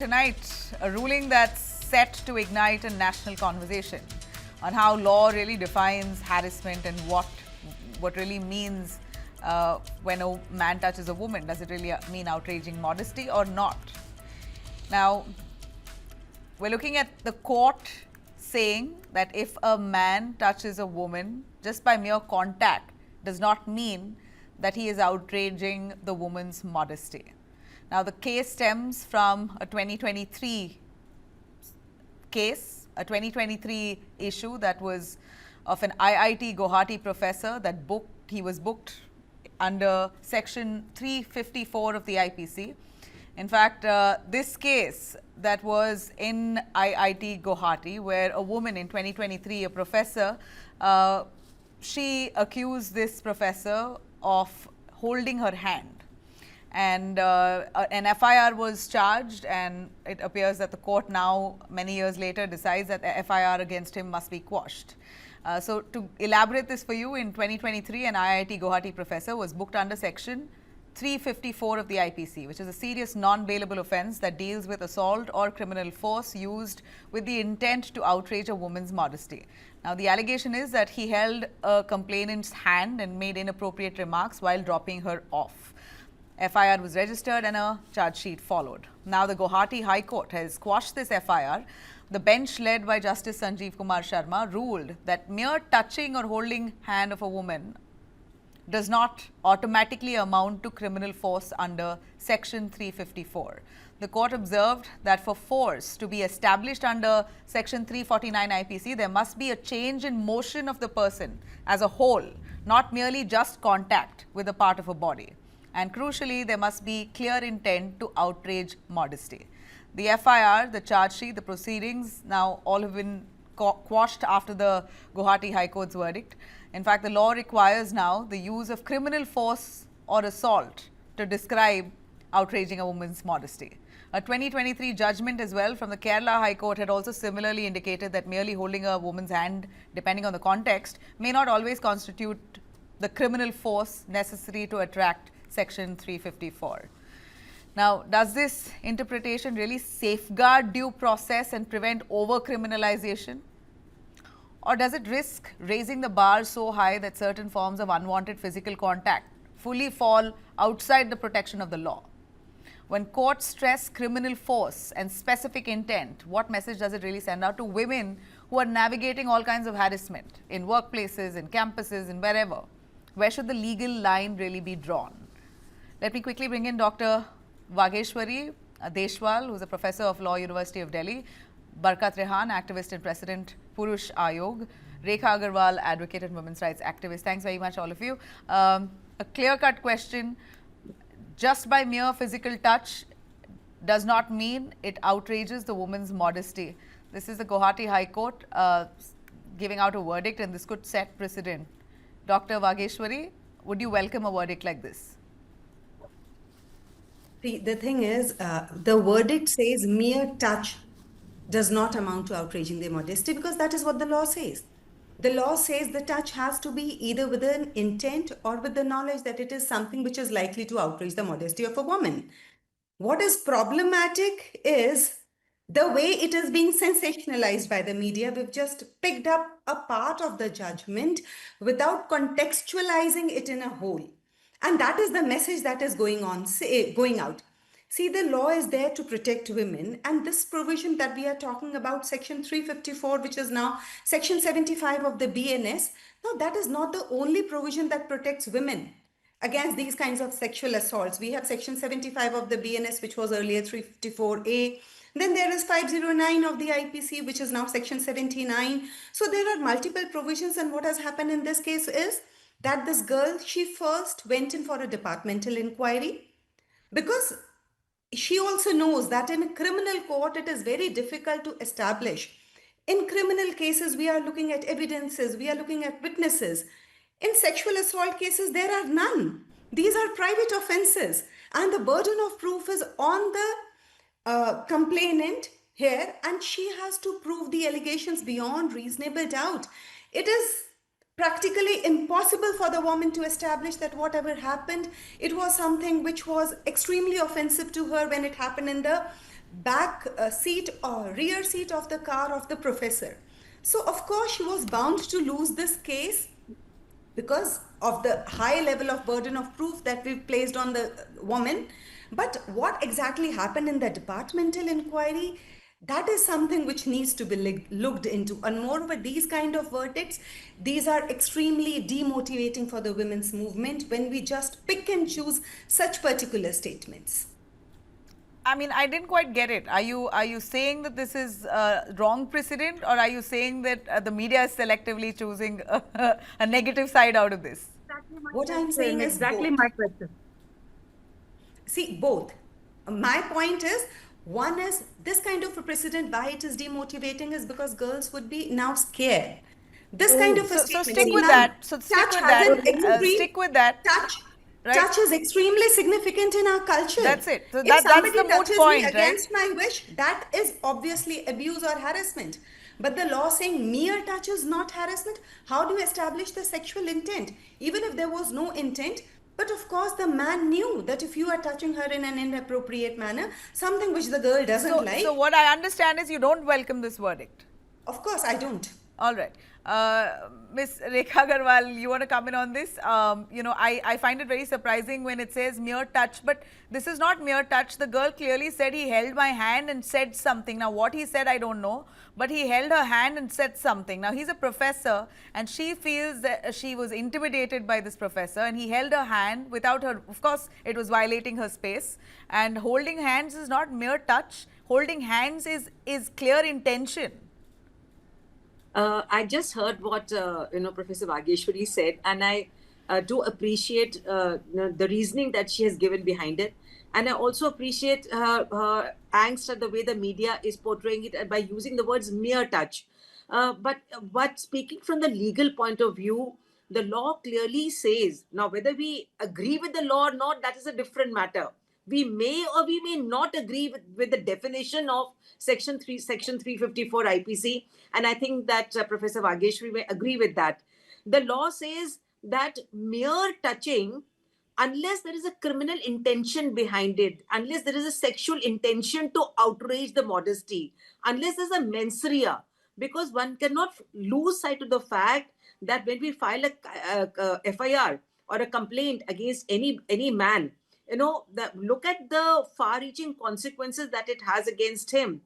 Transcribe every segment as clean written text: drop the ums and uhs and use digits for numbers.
Tonight, a ruling that's set to ignite a national conversation on how law really defines harassment and what really means when a man touches a woman. Does it really mean outraging modesty or not? Now, we're looking at the court saying that if a man touches a woman just by mere contact does not mean that he is outraging the woman's modesty. Now, the case stems from a 2023 case, a 2023 issue that was of an IIT Guwahati professor he was booked under section 354 of the IPC. In fact, this case that was in IIT Guwahati, where a woman in 2023, a professor, she accused this professor of holding her hand. And an FIR was charged, and it appears that the court now, many years later, decides that the FIR against him must be quashed. So, to elaborate this for you, in 2023, an IIT Guwahati professor was booked under section 354 of the IPC, which is a serious non-bailable offence that deals with assault or criminal force used with the intent to outrage a woman's modesty. Now, the allegation is that he held a complainant's hand and made inappropriate remarks while dropping her off. FIR was registered and a charge sheet followed. Now, the Guwahati High Court has quashed this FIR. The bench led by Justice Sanjeev Kumar Sharma ruled that mere touching or holding hand of a woman does not automatically amount to criminal force under section 354. The court observed that for force to be established under section 349 IPC, there must be a change in motion of the person as a whole, not merely just contact with a part of a body. And crucially, there must be clear intent to outrage modesty. The FIR, the charge sheet, the proceedings now all have been quashed after the Guwahati High Court's verdict. In fact, the law requires now the use of criminal force or assault to describe outraging a woman's modesty. A 2023 judgment as well from the Kerala High Court had also similarly indicated that merely holding a woman's hand, depending on the context, may not always constitute the criminal force necessary to attract section 354. Now, does this interpretation really safeguard due process and prevent over-criminalization? Or does it risk raising the bar so high that certain forms of unwanted physical contact fully fall outside the protection of the law? When courts stress criminal force and specific intent, what message does it really send out to women who are navigating all kinds of harassment in workplaces, in campuses, and wherever? Where should the legal line really be drawn? Let me quickly bring in Dr. Vageshwari Deshwal, who is a professor of law, University of Delhi, Barkat Rehan, activist and president, Purush Ayog, Rekha Agarwal, advocate and women's rights activist. Thanks very much, all of you. A clear-cut question: just by mere physical touch does not mean it outrages the woman's modesty. This is the Guwahati High Court giving out a verdict, and this could set precedent. Dr. Vageshwari, would you welcome a verdict like this? The thing is, the verdict says mere touch does not amount to outraging their modesty, because that is what the law says. The law says the touch has to be either with an intent or with the knowledge that it is something which is likely to outrage the modesty of a woman. What is problematic is the way it is being sensationalized by the media. We've just picked up a part of the judgment without contextualizing it in a whole. And that is the message that is going out. See, the law is there to protect women, and this provision that we are talking about, section 354, which is now section 75 of the BNS, now that is not the only provision that protects women against these kinds of sexual assaults. We have section 75 of the BNS, which was earlier 354A. Then there is 509 of the IPC, which is now section 79. So there are multiple provisions, and what has happened in this case is that this girl, she first went in for a departmental inquiry, because she also knows that in a criminal court, it is very difficult to establish. In criminal cases, we are looking at evidences, we are looking at witnesses. In sexual assault cases, there are none. These are private offenses, and the burden of proof is on the complainant here, and she has to prove the allegations beyond reasonable doubt. It is practically impossible for the woman to establish that whatever happened, it was something which was extremely offensive to her when it happened in the back seat or rear seat of the car of the professor. So of course she was bound to lose this case because of the high level of burden of proof that we've placed on the woman. But what exactly happened in the departmental inquiry, that is something which needs to be looked into. And moreover, these kind of verdicts, these are extremely demotivating for the women's movement when we just pick and choose such particular statements. I mean, I didn't quite get it. Are you saying that this is wrong precedent, or are you saying that the media is selectively choosing a negative side out of this? What I'm saying is exactly both. my question. See, both. My point is, one is this kind of a precedent, why it is demotivating is because girls would be now scared. This kind of a So statement. stick see, with now, that. So stick touch with has that. an extreme, Stick with that. touch. Right. Touch is extremely significant in our culture. That's it. So If that's somebody the moot touches point, me right? against my wish, that is obviously abuse or harassment. But the law saying mere touch is not harassment, how do you establish the sexual intent? Even if there was no intent, but of course the man knew that if you are touching her in an inappropriate manner, something which the girl doesn't like, So what I understand is you don't welcome this verdict. of course I don't. All right. Ms. Rekha Agarwal, you want to come in on this? You know, I find it very surprising when it says mere touch, but this is not mere touch. The girl clearly said he held my hand and said something. Now, what he said, I don't know, but he held her hand and said something. Now, he's a professor and she feels that she was intimidated by this professor, and he held her hand without her. Of course, it was violating her space, and holding hands is not mere touch. Holding hands is clear intention. I just heard what Professor Vageshwari said, and I do appreciate the reasoning that she has given behind it, and I also appreciate her angst at the way the media is portraying it by using the words mere touch. But speaking from the legal point of view, the law clearly says, now whether we agree with the law or not, that is a different matter. We may or we may not agree with the definition of section 354 IPC, and I think that Professor Vageshwari may agree with that. The law says that mere touching, unless there is a criminal intention behind it, unless there is a sexual intention to outrage the modesty, unless there's a mens rea, because one cannot lose sight of the fact that when we file a FIR or a complaint against any man, look at the far-reaching consequences that it has against him.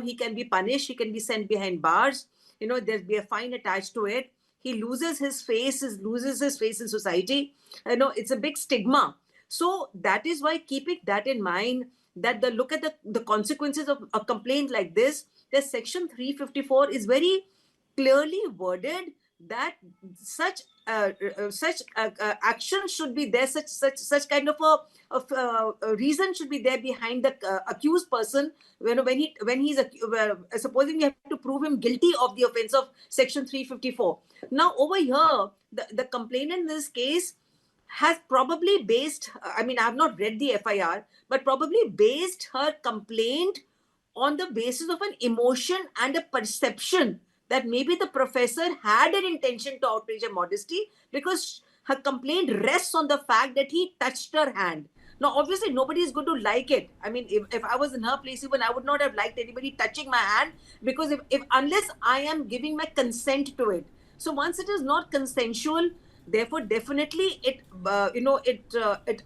He can be punished, he can be sent behind bars, there'll be a fine attached to it. He loses his face, in society. It's a big stigma. So that is why, keeping that in mind, that look at the consequences of a complaint like this, the section 354 is very clearly worded that such action should be there, such kind of a reason should be there behind the accused person. When he's supposing we have to prove him guilty of the offense of section 354. Now over here, the complainant in this case has probably based, I mean, I have not read the FIR, but probably based her complaint on the basis of an emotion and a perception that maybe the professor had an intention to outrage her modesty, because her complaint rests on the fact that he touched her hand. Now, obviously, nobody is going to like it. I mean, if I was in her place, even I would not have liked anybody touching my hand, because if unless I am giving my consent to it. So once it is not consensual, therefore, definitely it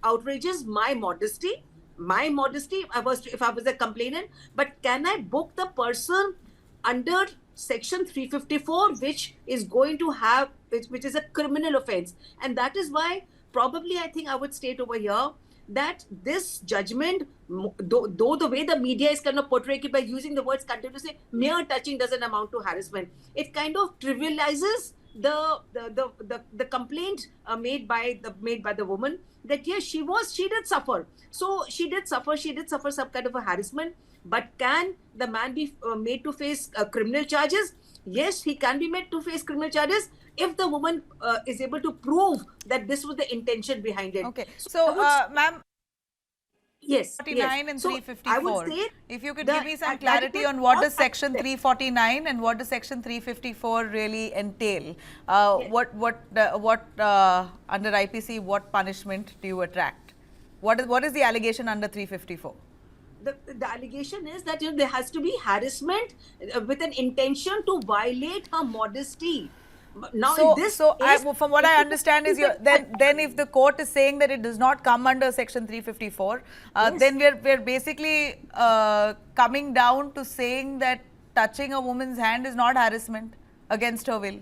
outrages my modesty. If I was a complainant, but can I book the person under section 354, which is going to have, which is a criminal offense? And that is why probably I think I would state over here that this judgment, though the way the media is kind of portraying it by using the words continuously, mere touching doesn't amount to harassment. It kind of trivializes the complaint made by the woman, that yes, she did suffer. So she did suffer some kind of a harassment. But can the man be made to face criminal charges? Yes, he can be made to face criminal charges if the woman is able to prove that this was the intention behind it. Okay. So, ma'am, yes, 49 and so 354. I would say, if you could give me some clarity on what does section 349 and what does section 354 really entail? What under IPC, what punishment do you attract? What is the allegation under 354? the allegation is that there has to be harassment with an intention to violate her modesty. Now, in this case, from what I understand is then if the court is saying that it does not come under section 354, Yes. then we're basically coming down to saying that touching a woman's hand is not harassment against her will.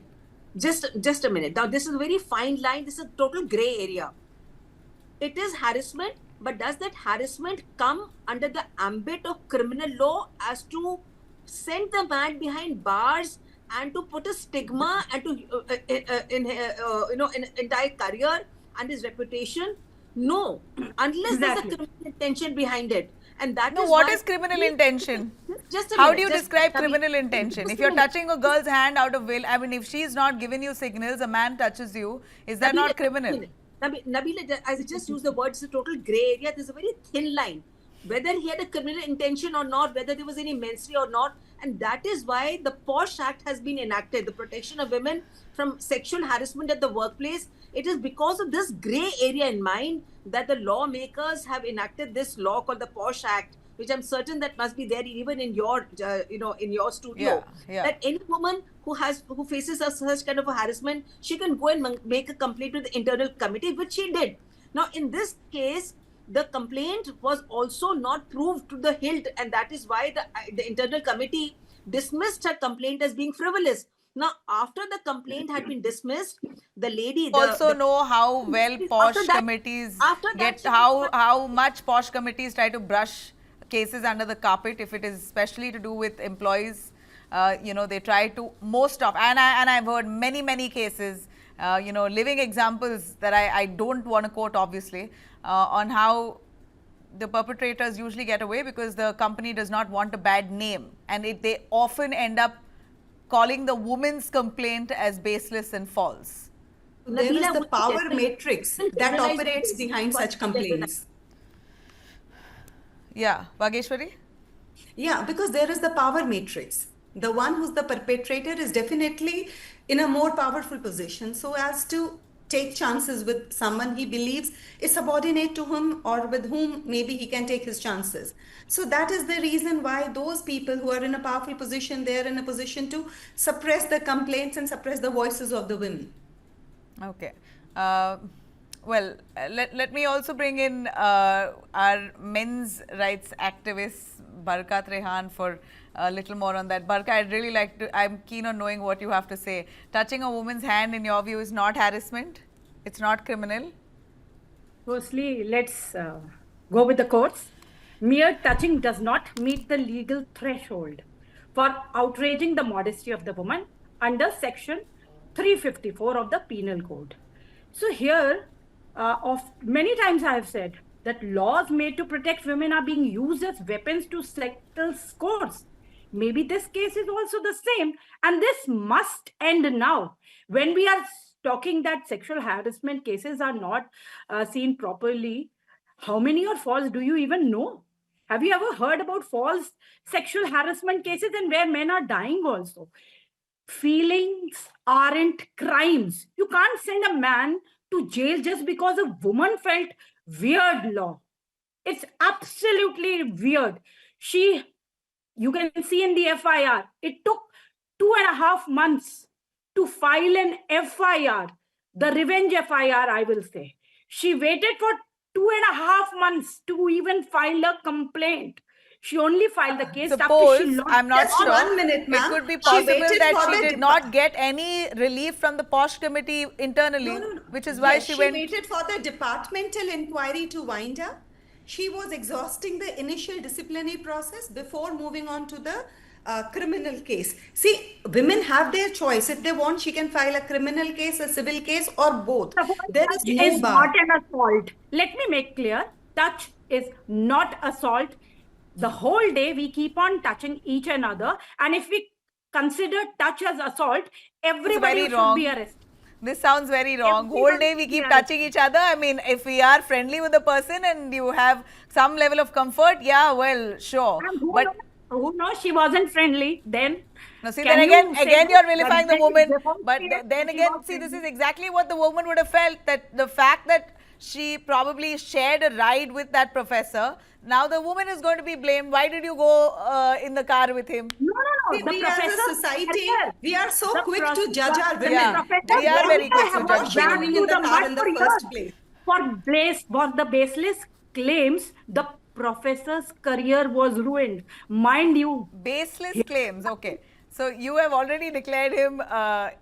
just a minute. Now, this is a very fine line. This is a total gray area. It is harassment, but does that harassment come under the ambit of criminal law as to send the man behind bars and to put a stigma and to in entire career and his reputation? No, unless there's a Exactly. criminal intention behind it, and that No, is what why- is criminal intention? Just a How minute, do you just- describe Nabi, criminal intention? just If a you're minute. touching a girl's hand out of will, I mean, if she's not giving you signals, a man touches you, is that not criminal? Nabila, as I just used the word, it's a total gray area. There's a very thin line. Whether he had a criminal intention or not, whether there was any menstruation or not. And that is why the POSH Act has been enacted, the Protection of Women from Sexual Harassment at the Workplace. It is because of this gray area in mind that the lawmakers have enacted this law called the POSH Act, which I'm certain that must be there even in your, in your studio. Yeah. That any woman who faces such kind of a harassment, she can go and make a complaint to the internal committee, which she did. Now, in this case, the complaint was also not proved to the hilt, and that is why the internal committee dismissed her complaint as being frivolous. Now, after the complaint had been dismissed, the lady Know how well posh after that- committees after that get she how much posh committees try to brush cases under the carpet if it is especially to do with employees. They try to most of and I've heard many cases, living examples that I don't want to quote obviously, on how the perpetrators usually get away because the company does not want a bad name, and they often end up calling the woman's complaint as baseless and false. There is Nabila, the would you power definitely- matrix that generalize operates this? behind such complaints. Yeah, Vageshwari? Yeah, because there is the power matrix. The one who's the perpetrator is definitely in a more powerful position so as to take chances with someone he believes is subordinate to him or with whom maybe he can take his chances. So that is the reason why those people who are in a powerful position, they are in a position to suppress the complaints and suppress the voices of the women. Okay. Let me also bring in our men's rights activist, Barkat Rehan, for a little more on that. Barka, I'd really like to, I'm keen on knowing what you have to say. Touching a woman's hand, in your view, is not harassment? It's not criminal? Firstly, let's go with the courts. Mere touching does not meet the legal threshold for outraging the modesty of the woman under section 354 of the Penal Code. So here, of many times I have said that laws made to protect women are being used as weapons to settle scores. Maybe this case is also the same, and this must end now. When we are talking that sexual harassment cases are not seen properly, how many are false do you even know? Have you ever heard about false sexual harassment cases and where men are dying also? Feelings aren't crimes. You can't send a man to jail just because a woman felt weird law. It's absolutely weird. You can see in the FIR, it took 2.5 months to file an FIR, the revenge FIR, I will say. She waited for 2.5 months to even file a complaint. She only filed the case after Suppose, she lost. I'm not Just sure, 1 minute, it ma'am. could be She possible waited that for she the did not get any relief from the POSH committee internally, which is why Yes, she went... waited for the departmental inquiry to wind up. She was exhausting the initial disciplinary process before moving on to the criminal case. See, women have their choice. If they want, she can file a criminal case, a civil case, or both. There is Touch no is bar. not an assault. Let me make clear. Touch is not assault. The whole day we keep on touching each another, and if we consider touch as assault, everybody very should wrong. be arrested. This sounds very wrong. Everyone Whole day we keep yeah. touching each other. I mean, if we are friendly with the person and you have some level of comfort, yeah, well, sure. And But who knows? She wasn't friendly then. no, see, Can then you again, say again, that you're vilifying the that woman. before But she then was again, see, this is exactly what the woman would have felt, that the fact that she probably shared a ride with that professor. Now the woman is going to be blamed. Why did you go in the car with him? No. See, The we as a professor society, we are so the quick pro- to judge our women. Yeah, professor we are very quick Bhumika to was judge dragged women. through In the the car mud in the for first years place. for the baseless claims. The professor's career was ruined. Mind you, Baseless claims. Okay. So you have already declared him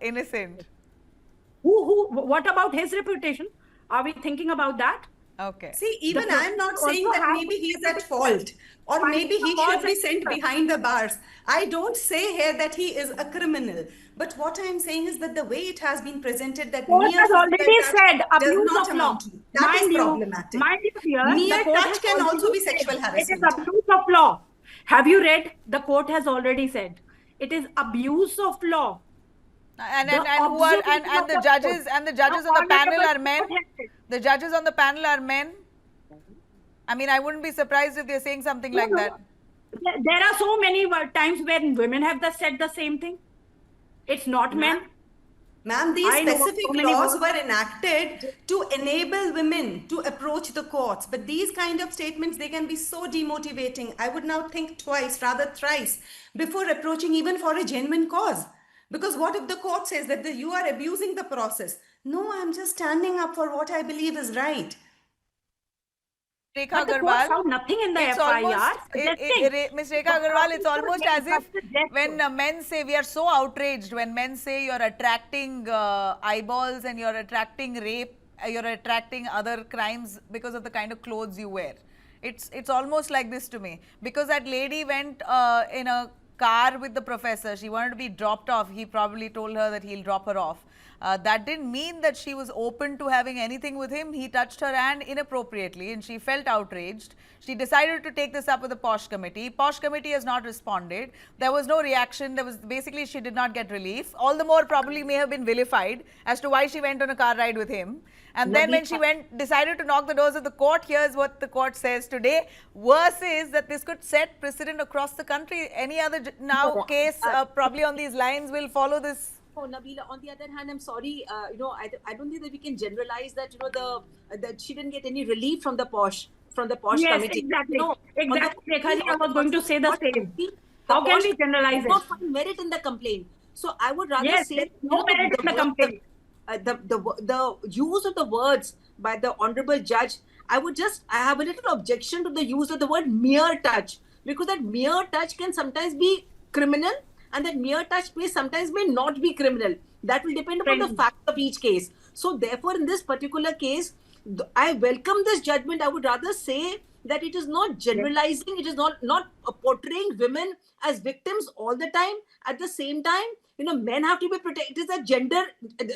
innocent. what about his reputation? Are we thinking about that? Okay. See, even The I'm not professor saying also that has maybe he's to at fault or find maybe the he cause should be and sent effect. behind the bars. I don't say here that he is a criminal, but what I'm saying is that the way it has been presented, that Court mere has physical already touch said does abuse not of law. amount to. That is problematic. Mind you, dear, the Mere court touch has can also already be said sexual it is harassment. abuse of law. Have you read? The court has already said it is abuse of law. And The who are observation and of the the judges court. and the judges The on the panel honorable are men. court has said. The judges on the panel are men. I mean, I wouldn't be surprised if they're saying something like No. that. There are so many times when women have said the same thing. It's not men. Ma'am, these I know specific so many laws women. were enacted to enable women to approach the courts. But these kind of statements, they can be so demotivating. I would now think twice, rather thrice, before approaching even for a genuine cause. Because what if the court says that you are abusing the process? No, I'm just standing up for what I believe is right. Rekha But the court Agarwal, found nothing in the it's FIR almost, suggesting. Ms. Rekha Agarwal, it's almost as if when men men say, we are so outraged when men say you're attracting eyeballs and you're attracting rape, you're attracting other crimes because of the kind of clothes you wear. It's almost like this to me. Because that lady went in a car with the professor. She wanted to be dropped off. He probably told her that he'll drop her off. That didn't mean that she was open to having anything with him. He touched her hand inappropriately and she felt outraged. She decided to take this up with the POSH committee. POSH committee has not responded. There was no reaction. There was basically she did not get relief. All the more probably may have been vilified as to why she went on a car ride with him. And then when she decided to knock the doors of the court, here's what the court says today. Worse is that this could set precedent across the country. Any other case probably on these lines will follow this. Oh, Nabila, on the other hand, I'm sorry, I don't think that we can generalize that, that she didn't get any relief from the POSH Yes, committee. exactly. No, Exactly, Rekha ji, I was going to say the same. How can we generalize did not it? find merit in the complaint. So I would rather Yes, say there's no merit in the complaint. the use of the words by the honorable judge, I have a little objection to the use of the word mere touch, because that mere touch can sometimes be criminal and that mere touch sometimes may not be criminal. That will depend upon the facts of each case. So therefore, in this particular case, I welcome this judgment. I would rather say that it is not generalizing, it is not portraying women as victims all the time. At the same time, men have to be protected. It is a gender,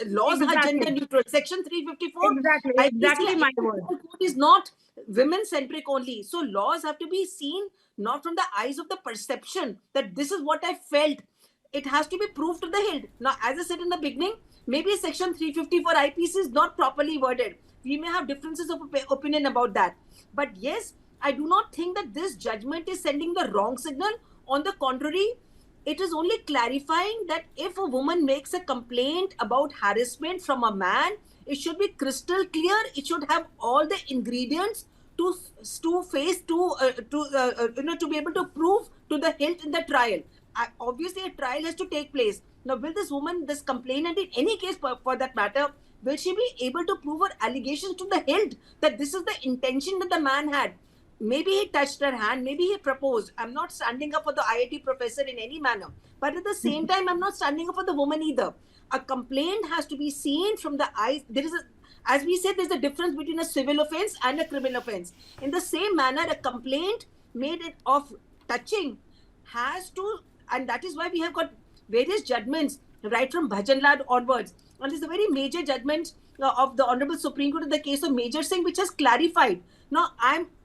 laws are gender neutral. Section 354. Exactly my word. Code is not women centric only. So laws have to be seen not from the eyes of the perception that this is what I felt. It has to be proved to the hilt. Now, as I said in the beginning, maybe section 354 IPC is not properly worded. We may have differences of opinion about that. But yes, I do not think that this judgment is sending the wrong signal. On the contrary, it is only clarifying that if a woman makes a complaint about harassment from a man, it should be crystal clear. It should have all the ingredients to be able to prove to the hilt in the trial. Obviously, a trial has to take place. Now, will this woman, this complainant, in any case for that matter, will she be able to prove her allegations to the hilt that this is the intention that the man had? Maybe he touched her hand, maybe he proposed. I'm not standing up for the IIT professor in any manner. But at the same time, I'm not standing up for the woman either. A complaint has to be seen from the eyes. As we said, there's a difference between a civil offense and a criminal offense. In the same manner, a complaint made of touching has to, and that is why we have got various judgments right from Bhajanlal onwards. And there's a very major judgment of the Honorable Supreme Court in the case of Major Singh, which has clarified. Now,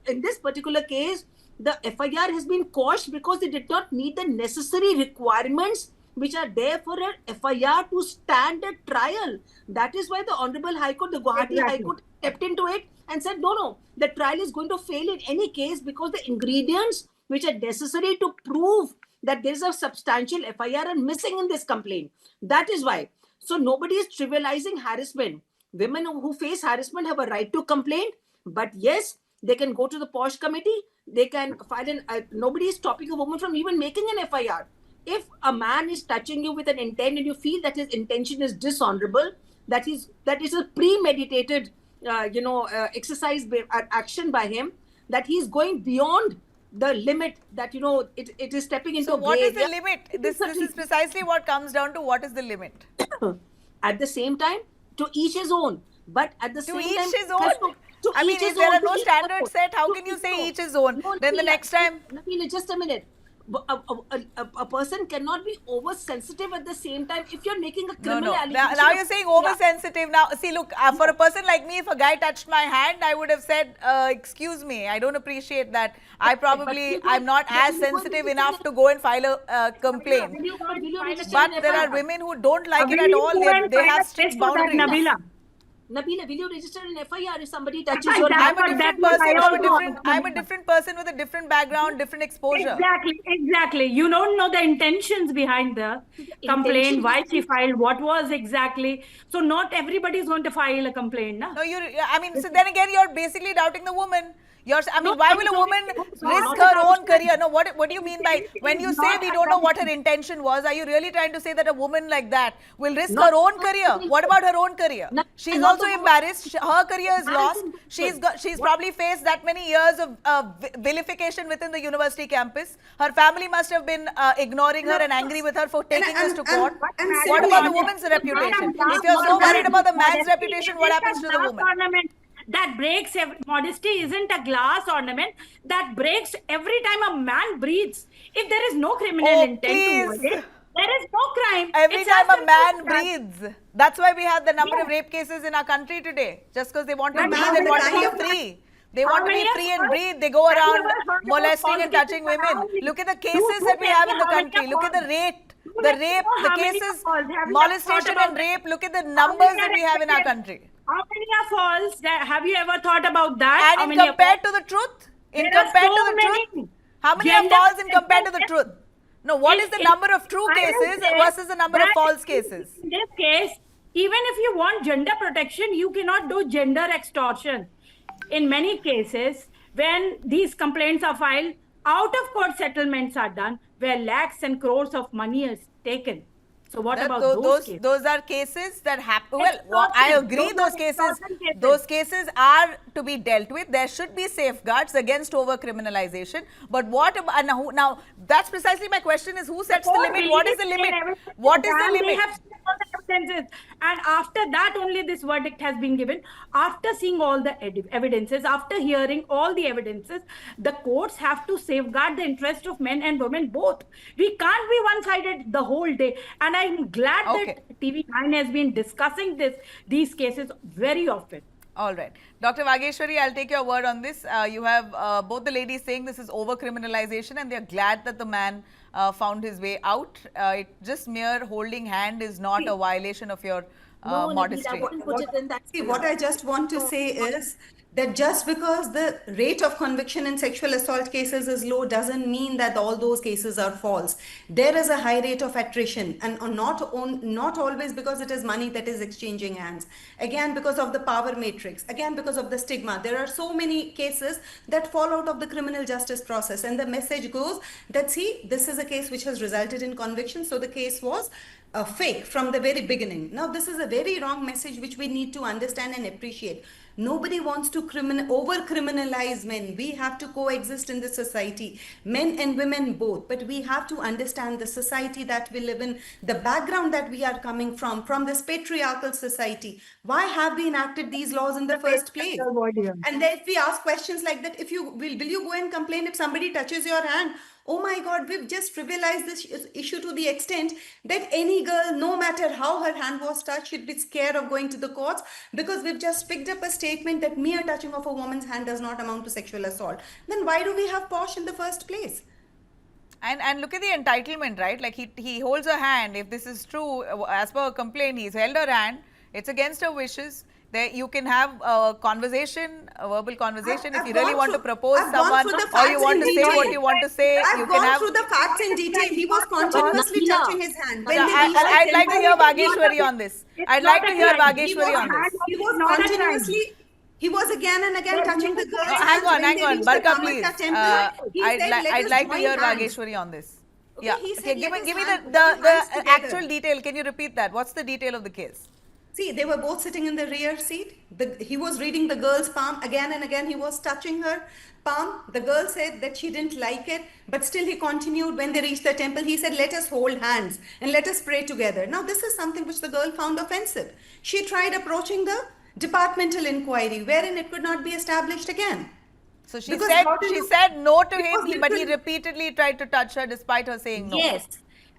in this particular case, the FIR has been quashed because they did not meet the necessary requirements which are there for an FIR to stand a trial. That is why the Honorable High Court, the Guwahati High Court, stepped into it and said, no, the trial is going to fail in any case because the ingredients which are necessary to prove that there is a substantial FIR are missing in this complaint. That is why. So nobody is trivializing harassment. Women who face harassment have a right to complain, but yes, they can go to the POSH committee. They can file an. Nobody is stopping a woman from even making an FIR. If a man is touching you with an intent and you feel that his intention is dishonorable, that is a premeditated, exercise action by him, that he is going beyond the limit, that it is stepping into So a what gray is the area. limit? This is precisely what comes down to what is the limit. At the same time, to each his own. But at the To same each time, his own? to I mean, each his if there own, are to no each standards his own, set, how to can you each say own. each his own? No, Then the Nabila, next time. Nabila, just a minute. A person cannot be oversensitive at the same time. If you're making a No, criminal no. allegation, Now you're saying oversensitive. Now, see, look, for a person like me, if a guy touched my hand, I would have said, excuse me, I don't appreciate that. I'm not as sensitive enough to go and file a complaint. Will you register But an there are FIR? women who don't like it Will at you all. go and They file have a strict case for that, boundaries. Nabila? Nabila, will you register an FIR if somebody touches I your doubt hand? I'm a But different that's what person. I also I'm a different person with a different background, different exposure. Exactly. You don't know the intentions behind the complaint, Intention why she is- filed, what was exactly. So not everybody is going to file a complaint, na? No, so then again, you're basically doubting the woman. Why will a woman risk not her about own that. career? No, what do you mean by, when you say we don't know what her intention was, are you really trying to say that a woman like that will risk her own career? What about her own career? She's not also the woman. embarrassed. Her career is lost. Embarrassing. She's probably faced that many years of vilification within the university campus. Her family must have been ignoring her and angry with her for taking this to court. What about the woman's reputation? If you're so worried about the man's reputation, what happens to the woman? Ornament that breaks modesty isn't a glass ornament that breaks every time a man breathes. If there is no criminal Oh, intent towards please. it, there is no crime. Every It's time as a simple man as that. breathes. That's why we have the number Yeah. of rape cases in our country today. Just because they want to But breathe ma'am, and the want to kind be of- free. They How want to be many of free and us- breathe. They go have you around ever heard about molesting and politics touching women. around? Look at the Do cases that we tell have me in the how many country. of Look at the us- rape. Do The let me rape, know the how many cases, of us have you thought molestation about and that? rape. Look at the How numbers many that are we have in our affected? country. How many are false? Have you ever thought about that? How And in many are compared false? to the truth, There are so many. how many are Gender false in compared to the truth? No, what is the number of true I will cases say versus the number of that false cases? In this case, even if you want gender protection, you cannot do gender extortion. In many cases, when these complaints are filed, out of court settlements are done where lakhs and crores of money is taken. So what about those cases? Those are cases that happen. Well, I Extortion. agree. Those Those are cases, extortion cases. those cases are to be dealt with. There should be safeguards against over criminalization. But what about now? That's precisely my question: is who sets the Court limit? What is the believes limit? in everything What is the and limit? They have seen all the evidences, and after that only this verdict has been given. After seeing all the evidences, after hearing all the evidences, the courts have to safeguard the interest of men and women both. We can't be one-sided the whole day. And I'm glad Okay. that TV9 has been discussing these cases very often. All right. Dr. Vageshwari, I'll take your word on this. You have both the ladies saying this is over criminalization and they're glad that the man found his way out. Just mere holding hand is not a violation of your No, Nabila, modesty. I wouldn't put it in that. See, what I just want to say is that just because the rate of conviction in sexual assault cases is low doesn't mean that all those cases are false. There is a high rate of attrition, and not always because it is money that is exchanging hands. Again, because of the power matrix. Again, because of the stigma. There are so many cases that fall out of the criminal justice process, and the message goes that, see, this is a case which has resulted in conviction, so the case was fake from the very beginning. Now, this is a very wrong message which we need to understand and appreciate. Nobody wants to over-criminalize men. We have to coexist in this society, men and women both. But we have to understand the society that we live in, the background that we are coming from this patriarchal society. Why have we enacted these laws in the first place? And then if we ask questions like that, will you go and complain if somebody touches your hand? Oh my God, we've just trivialized this issue to the extent that any girl, no matter how her hand was touched, should be scared of going to the courts because we've just picked up a statement that mere touching of a woman's hand does not amount to sexual assault. Then why do we have POSH in the first place? And look at the entitlement, right? Like he holds her hand. If this is true, as per her complaint, he's held her hand. It's against her wishes. There you can have a conversation, a verbal conversation. If I've you really gone want to through- propose I've gone someone, through the or you facts want in to say detail. what you want to say, I've you can gone have. through the facts in detail. He was continuously Nabila. touching his hand. When Yeah, they reached the I'd like to temple, hear It's not Vageshwari a- on this. it's I'd not like to a hear crime. Vageshwari on this. He was Not a crime. continuously. He was again and again Well, touching the no, girl's No, hands. hang on, when hang they on, reached the Barka, Kamakya please. temple. He said, "Let I'd us like to join hear hands." Vageshwari on this. Okay, Yeah, he said, okay, "Let us give me hand- the hold hands together." actual detail. Can you repeat that? What's the detail of the case? See, they were both sitting in the rear seat. He was reading the girl's palm again and again. He was touching her palm. The girl said that she didn't like it, but still he continued. When they reached the temple, he said, "Let us hold hands and let us pray together." Now, this is something which the girl found offensive. She tried approaching the departmental inquiry, wherein it could not be established again. So she Because said how do she you- said no to It him, was but he literally- repeatedly tried to touch her despite her saying no. Yes.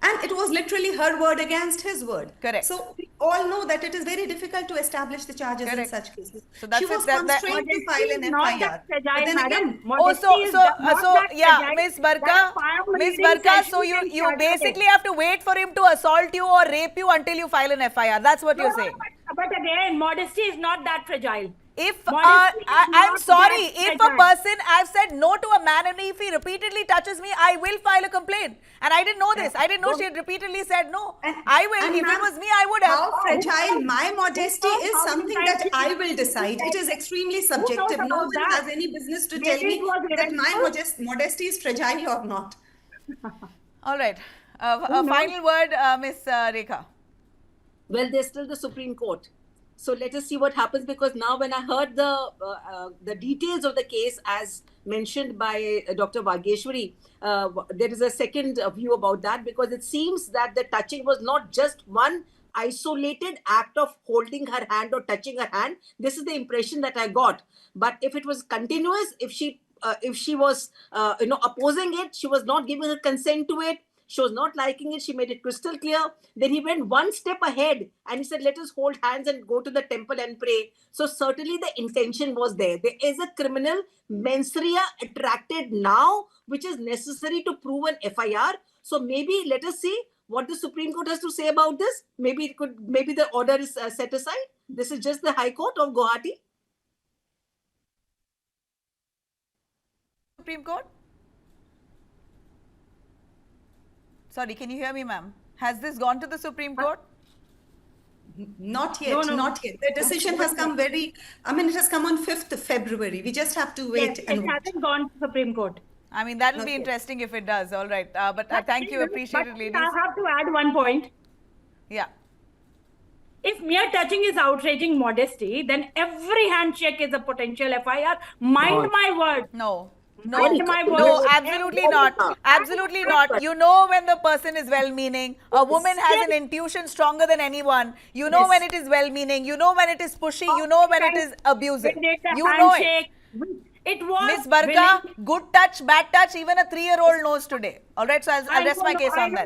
And it was literally her word against his word. Correct. So we all know that it is very difficult to establish the charges in Correct. such cases. So that's she it, was that- constrained to file an Modesty is not FIR. that fragile, But then madam. again, Oh, Modesty is not that yeah, fragile Miss that Barka, a palm Miss reading Barka, so session you can you charge her. basically have to wait for him to assault you or rape you until you file an FIR. That's what No, you're no, saying. but again, modesty is not that fragile. If Modesty is I'm not sorry, that if a fragile. person, I've said no to a man and if he repeatedly touches me, I will file a complaint. And I didn't know this. I didn't know she had repeatedly said no. I will. and If it ma'am, was me, I would have. How fragile my modesty Who knows is how something many that times I she- will decide. It is extremely knows subjective. No about one that? has any business to Maybe tell me it was that my eventual. modesty is fragile or not. All right. A final word, Miss Rekha. Well, there's still the Supreme Court. So let us see what happens, because now when I heard the details of the case as mentioned by Dr. Vageshwari, there is a second view about that, because it seems that the touching was not just one isolated act of holding her hand or touching her hand. This is the impression that I got. But if it was continuous, if she was opposing it, she was not giving her consent to it, she was not liking it, she made it crystal clear. Then he went one step ahead and he said, "Let us hold hands and go to the temple and pray." So certainly the intention was there. There is a criminal mens rea attracted now, which is necessary to prove an FIR. So maybe let us see what the Supreme Court has to say about this. Maybe the order is set aside. This is just the High Court of Guwahati. Supreme Court? Sorry, can you hear me, ma'am? Has this gone to the Supreme Court? Not yet, No. not yet. The decision has come it has come on 5th of February. We just have to wait Yes, and it watch. hasn't gone to Supreme Court. I mean, that'll be Okay. interesting if it does. All right. But thank you. Appreciate it, But ladies. I have to add one point. Yeah. If mere touching is outraging modesty, then every handshake is a potential FIR. Mind my word. No. Mind my word. No, absolutely not. Absolutely not. You know when the person is well-meaning. A woman has an intuition stronger than anyone. You know when it is well-meaning. You know when it is pushy. You know when it is abusive. When it's a You know it. handshake, it was Miss Barka, willing- good touch, bad touch, even a 3-year-old knows today. All right, so I'll I rest my know, case I on that.